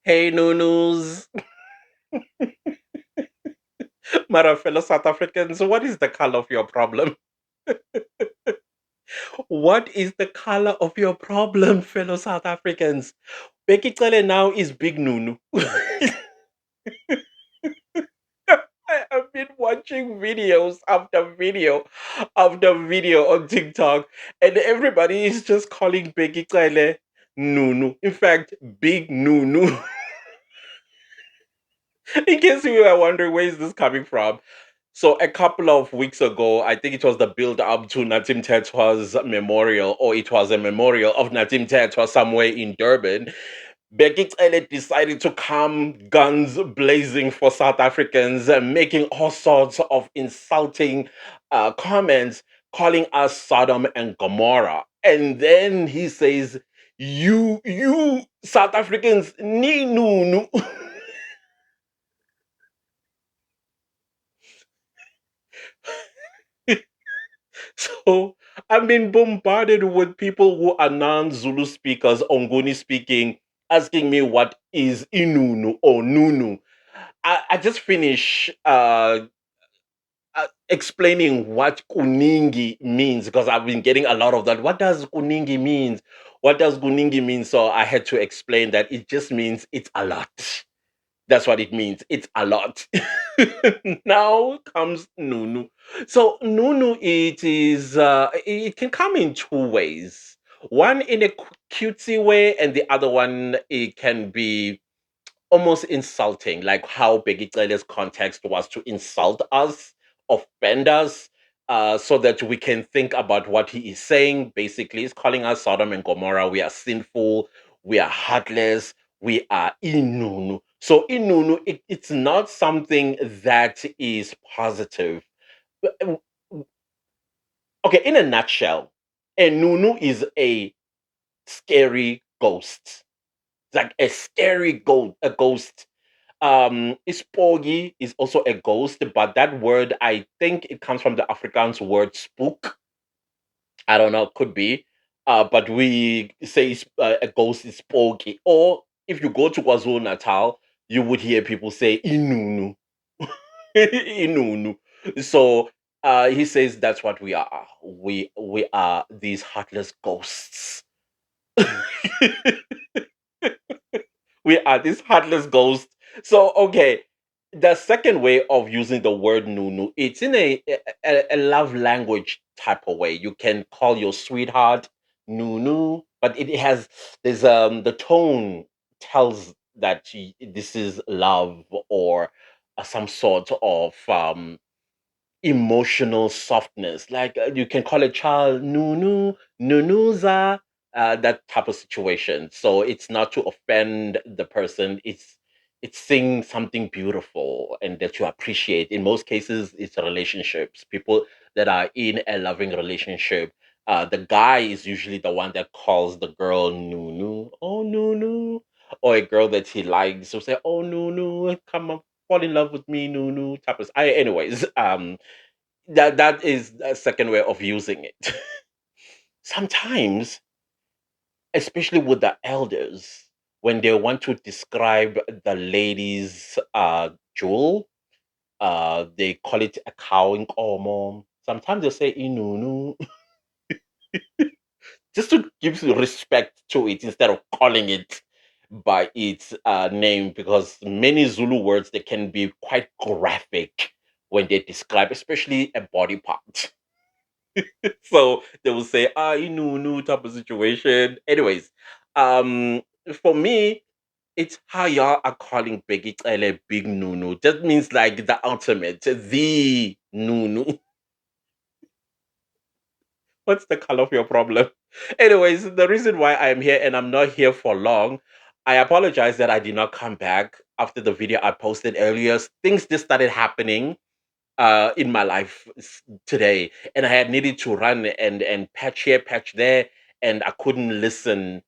Hey, Nunus, my fellow South Africans, what is the color of your problem? What is the color of your problem, fellow South Africans? Bheki Cele now is Big Nunu. I have been watching videos after video after video on TikTok, and everybody is just calling Bheki Cele Nunu. In fact, Big Nunu. In case you were wondering where is this coming from. So a couple of weeks ago, I think it was the build up to Natim Tetwa's memorial, or it was a memorial of Natim Tetwa somewhere in Durban. Bheki Cele decided to come guns blazing for South Africans, making all sorts of insulting comments, calling us Sodom and Gomorrah. And then he says, you South Africans, ni Nunu. So I've been bombarded with people who are non-Zulu speakers, Ongoni speaking, asking me what is Inunu or Nunu. I just finished explaining what Kuningi means because I've been getting a lot of that. What does Kuningi means? What does Kuningi mean? So I had to explain that it just means it's a lot. That's what it means. It's a lot. Now comes Nunu. So Nunu, it can come in two ways. One in a cutesy way, and the other one it can be almost insulting, like how Bheki Cele's context was to insult us, offend us, so that we can think about what he is saying. Basically, he's calling us Sodom and Gomorrah. We are sinful, we are heartless, we are inunu. So inunu, it's not something that is positive. Uh, Okay, in a nutshell, a nunu is a scary ghost. It's like a scary ghost. Isporgi is also a ghost, but that word I think it comes from the Afrikaans word spook. I don't know, could be. But we say a ghost is sporgy. Or if you go to KwaZulu Natal, you would hear people say inunu. Inunu. So he says that's what we are. We are these heartless ghosts. We are this heartless ghost. So okay, the second way of using the word Nunu, it's in a love language type of way. You can call your sweetheart Nunu, but it has there's the tone tells that this is love or some sort of emotional softness. Like you can call a child Nunu, Nunuza, that type of situation. So it's not to offend the person. It's saying something beautiful and that you appreciate. In most cases, it's relationships. People that are in a loving relationship. The guy is usually the one that calls the girl Nunu, oh Nunu, or a girl that he likes will say, oh Nunu, come on, fall in love with me, Nunu. Type of. Anyways, that is a second way of using it. Sometimes, especially with the elders, when they want to describe the lady's jewel, they call it a cow in Omo. Sometimes they say inunu, just to give respect to it instead of calling it by its name, because many Zulu words they can be quite graphic when they describe, especially a body part. So they will say, Nunu type of situation. Anyways, um, for me, it's how y'all are calling Bheki Cele Big Nunu. That means like the ultimate, the Nunu. What's the color of your problem? Anyways, the reason why I am here and I'm not here for long, I apologize that I did not come back after the video I posted earlier. Things just started happening in my life today, and I had needed to run and patch here, patch there, and I couldn't listen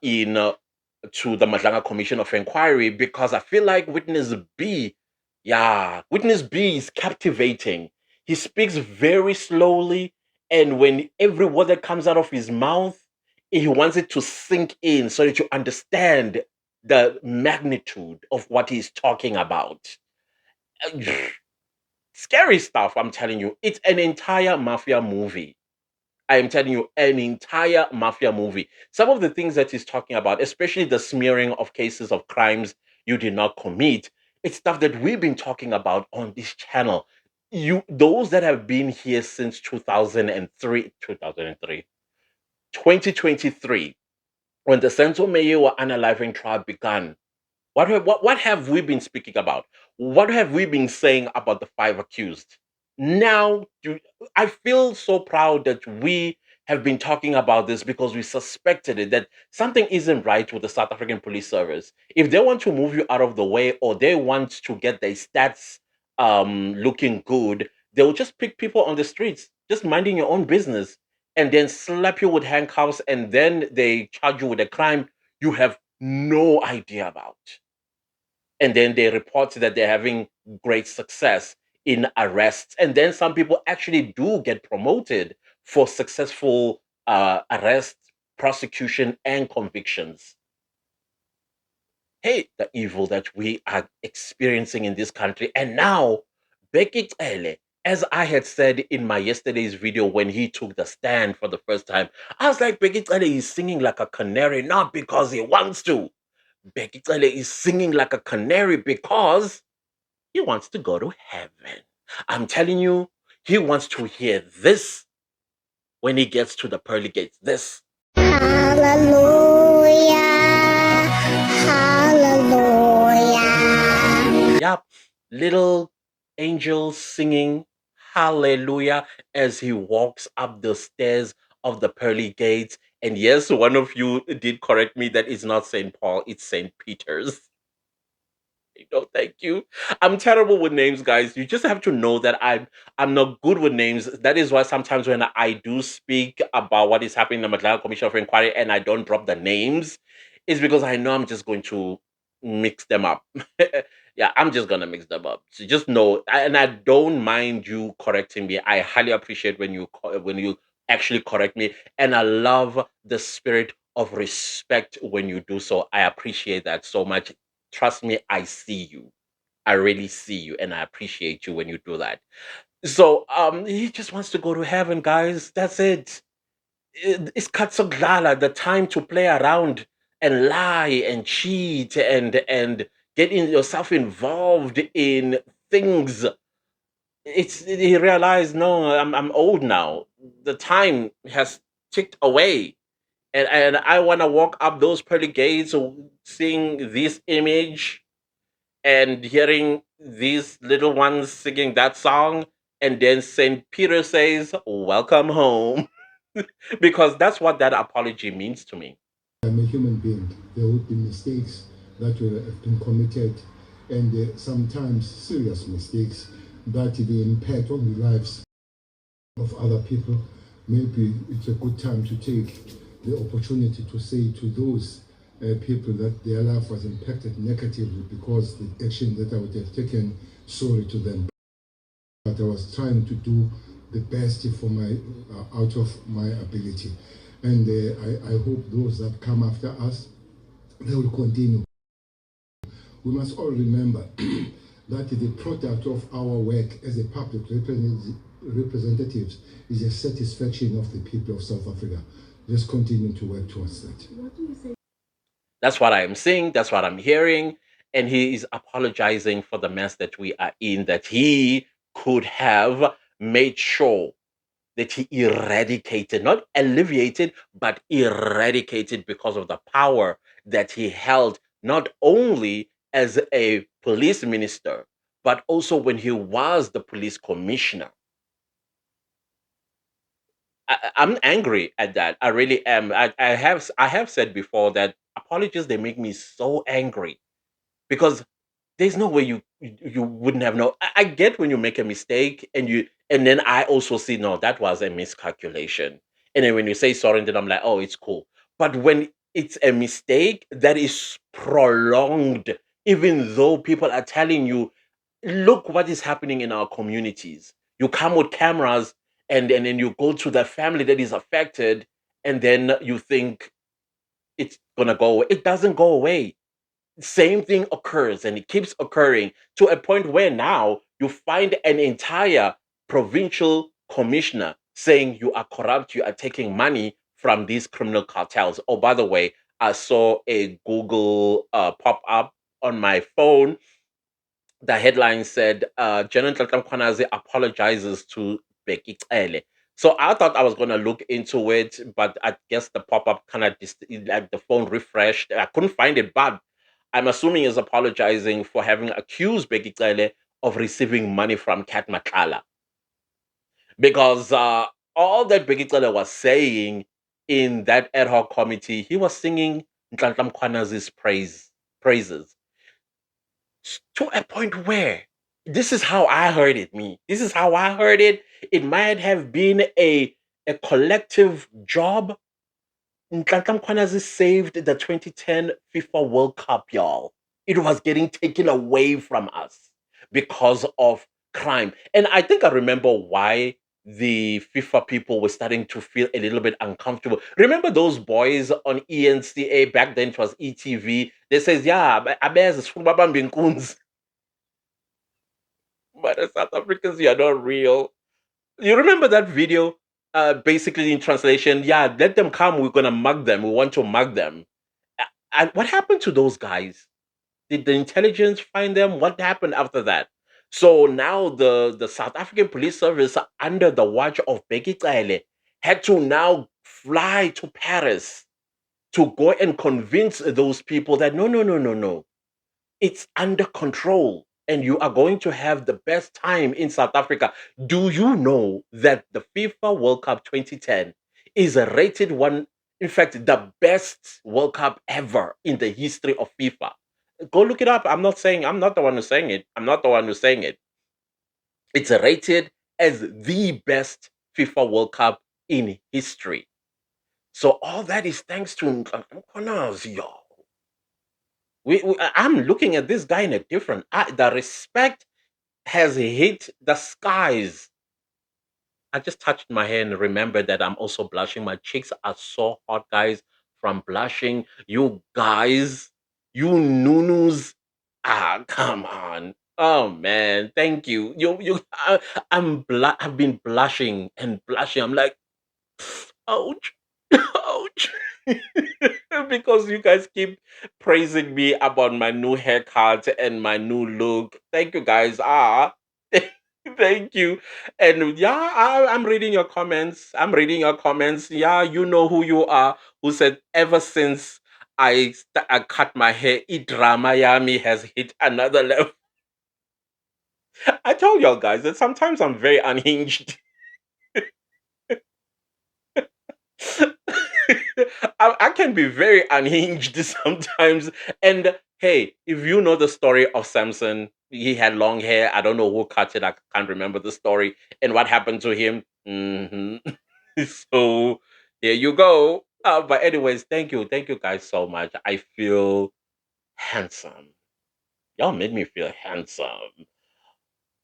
in to the Madlanga Commission of Inquiry because I feel like Witness B, yeah, Witness B is captivating. He speaks very slowly, and when every word that comes out of his mouth, he wants it to sink in so that you understand the magnitude of what he's talking about. Scary stuff, I'm telling you. It's an entire mafia movie. I am telling you, an entire mafia movie. Some of the things that he's talking about, especially the smearing of cases of crimes you did not commit, it's stuff that we've been talking about on this channel. Those that have been here since 2003, 2023, when the Central Mayor unaliving trial began, what have we been speaking about? What have we been saying about the five accused? Now, I feel so proud that we have been talking about this because we suspected it that something isn't right with the South African Police Service. If they want to move you out of the way or they want to get their stats looking good, they will just pick people on the streets, just minding your own business, and then slap you with handcuffs, and then they charge you with a crime you have no idea about. And then they report that they're having great success in arrests. And then some people actually do get promoted for successful arrest, prosecution, and convictions. Hey, the evil that we are experiencing in this country. And now, Bheki Cele, as I had said in my yesterday's video when he took the stand for the first time, I was like, Bheki Cele is singing like a canary, not because he wants to. Bheki Cele is singing like a canary because he wants to go to heaven. I'm telling you, he wants to hear this when he gets to the pearly gates. This. Hallelujah. Hallelujah. Yep. Little angels singing hallelujah as he walks up the stairs of the pearly gates. And yes, one of you did correct me that it's not St. Paul, it's St. Peter's. No, thank you. I'm terrible with names, guys. You just have to know that I'm not good with names. That is why sometimes when I do speak about what is happening in the McLaren Commission for Inquiry and I don't drop the names, it's because I know I'm just going to mix them up. Yeah, I'm just gonna mix them up. So just know, and I don't mind you correcting me. I highly appreciate when when you actually correct me, and I love the spirit of respect when you do so. I appreciate that so much. Trust me, I see you. I really see you and I appreciate you when you do that. So he just wants to go to heaven, guys. That's it. It's Katsoglala, the time to play around and lie and cheat and getting yourself involved in things. It's he realized, no, I'm old now. The time has ticked away. And I wanna walk up those pearly gates seeing this image and hearing these little ones singing that song, and then St. Peter says, "Welcome home," because that's what that apology means to me. I'm a human being. There would be mistakes that will have been committed, and sometimes serious mistakes that will impact on the lives of other people. Maybe it's a good time to take the opportunity to say to those people that their life was impacted negatively because the action that I would have taken, sorry to them. But I was trying to do the best for my out of my ability, and I hope those that come after us, they will continue. We must all remember that the product of our work as a public representatives is a satisfaction of the people of South Africa. Just continue to work towards that. That's what I am seeing. That's what I'm hearing. And he is apologizing for the mess that we are in, that he could have made sure that he eradicated, not alleviated, but eradicated because of the power that he held, not only as a police minister, but also when he was the police commissioner. I'm angry at that. I really am. I have said before that apologies they make me so angry because there's no way you wouldn't have known. I get when you make a mistake and then I also see no, that was a miscalculation. And then when you say sorry, then I'm like, oh, it's cool. But when it's a mistake that is prolonged, even though people are telling you, look what is happening in our communities. You come with cameras and then you go to the family that is affected, and then you think it's gonna go away. It doesn't go away. Same thing occurs and it keeps occurring to a point where now you find an entire provincial commissioner saying you are corrupt, you are taking money from these criminal cartels. Oh, by the way, I saw a Google pop up on my phone. The headline said, General Tlantlankwana apologizes to Bheki Cele. So I thought I was going to look into it, but I guess the pop up kind of, like the phone refreshed. I couldn't find it, but I'm assuming he's apologizing for having accused Bheki Cele of receiving money from Kat Makala. Because all that Bheki Cele was saying in that ad hoc committee, he was singing Ntlanhla praises to a point where this is how I heard it. Me, this is how I heard it. It might have been a collective job. Nhlanhla Mkhwanazi saved the 2010 FIFA World Cup, y'all. It was getting taken away from us because of crime. And I think I remember why the FIFA people were starting to feel a little bit uncomfortable. Remember those boys on ENCA back then? It was ETV. They says, "Yeah, abez is but the South Africans, you are not real." You remember that video? Basically, in translation, yeah, let them come. We're gonna mug them. We want to mug them. And what happened to those guys? Did the intelligence find them? What happened after that? So now the South African Police Service, under the watch of Bheki Cele, had to now fly to Paris to go and convince those people that no, no, no, no, no, it's under control and you are going to have the best time in South Africa. Do you know that the FIFA World Cup 2010 is a rated one, in fact, the best World Cup ever in the history of FIFA? Go look it up. I'm not the one who's saying it. I'm not the one who's saying it. It's rated as the best FIFA World Cup in history. So all that is thanks to Nkonas, y'all. I'm looking at this guy in a different. The respect has hit the skies. I just touched my hair and remembered that I'm also blushing. My cheeks are so hot, guys, from blushing. You guys, you Nunus. Come on. Oh man, thank you. I've been blushing and blushing. I'm like, ouch, ouch. Because you guys keep praising me about my new haircut and my new look. Thank you guys. Thank you. And yeah, I'm reading your comments. I'm reading your comments. Yeah, you know who you are. Who said ever since I cut my hair, Miami has hit another level. I told y'all guys that sometimes I'm very unhinged. I can be very unhinged sometimes. And hey, if you know the story of Samson, he had long hair. I don't know who cut it. I can't remember the story and what happened to him. So here you go. But anyways, thank you guys so much. I feel handsome. Y'all made me feel handsome.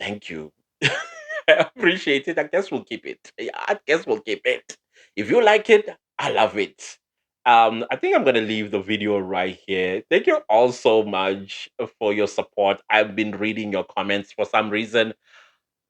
Thank you. I appreciate it. I guess we'll keep it. Yeah, I guess we'll keep it. If you like it, I love it. I think I'm gonna leave the video right here. Thank you all so much for your support. I've been reading your comments. For some reason,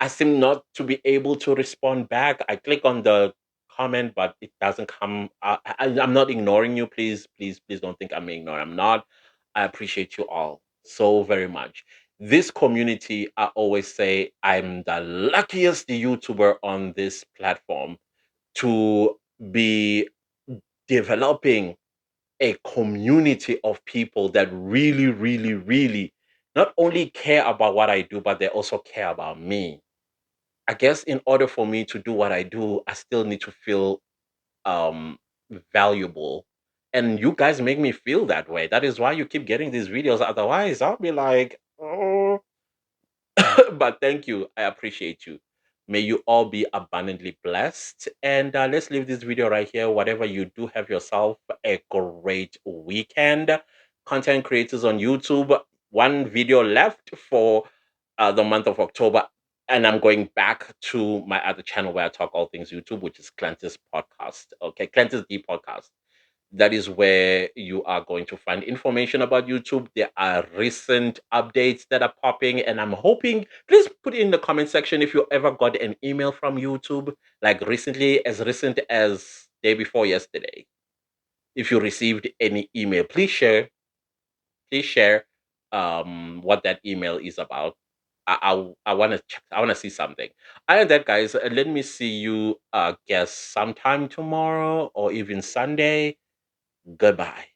I seem not to be able to respond back. I click on the comment, but it doesn't come. I'm not ignoring you. Please, please, please don't think I'm ignoring. I'm not. I appreciate you all so very much. This community, I always say, I'm the luckiest YouTuber on this platform to be developing a community of people that really, really, really not only care about what I do, but they also care about me. I guess in order for me to do what I do, I still need to feel um valuable. And you guys make me feel that way. That is why you keep getting these videos. Otherwise, I'll be like, oh, but thank you. I appreciate you. May you all be abundantly blessed. And let's leave this video right here. Whatever you do, have yourself a great weekend. Content creators on YouTube, one video left for the month of October. And I'm going back to my other channel where I talk all things YouTube, which is Clantis Podcast. Okay, Clantis D Podcast. That is where you are going to find information about YouTube. There are recent updates that are popping, and I'm hoping, please put in the comment section if you ever got an email from YouTube, like recently, as recent as day before yesterday. If you received any email, please share what that email is about. I want to check. I want to see something. Other than that, guys, let me see you. Guess sometime tomorrow or even Sunday. Goodbye.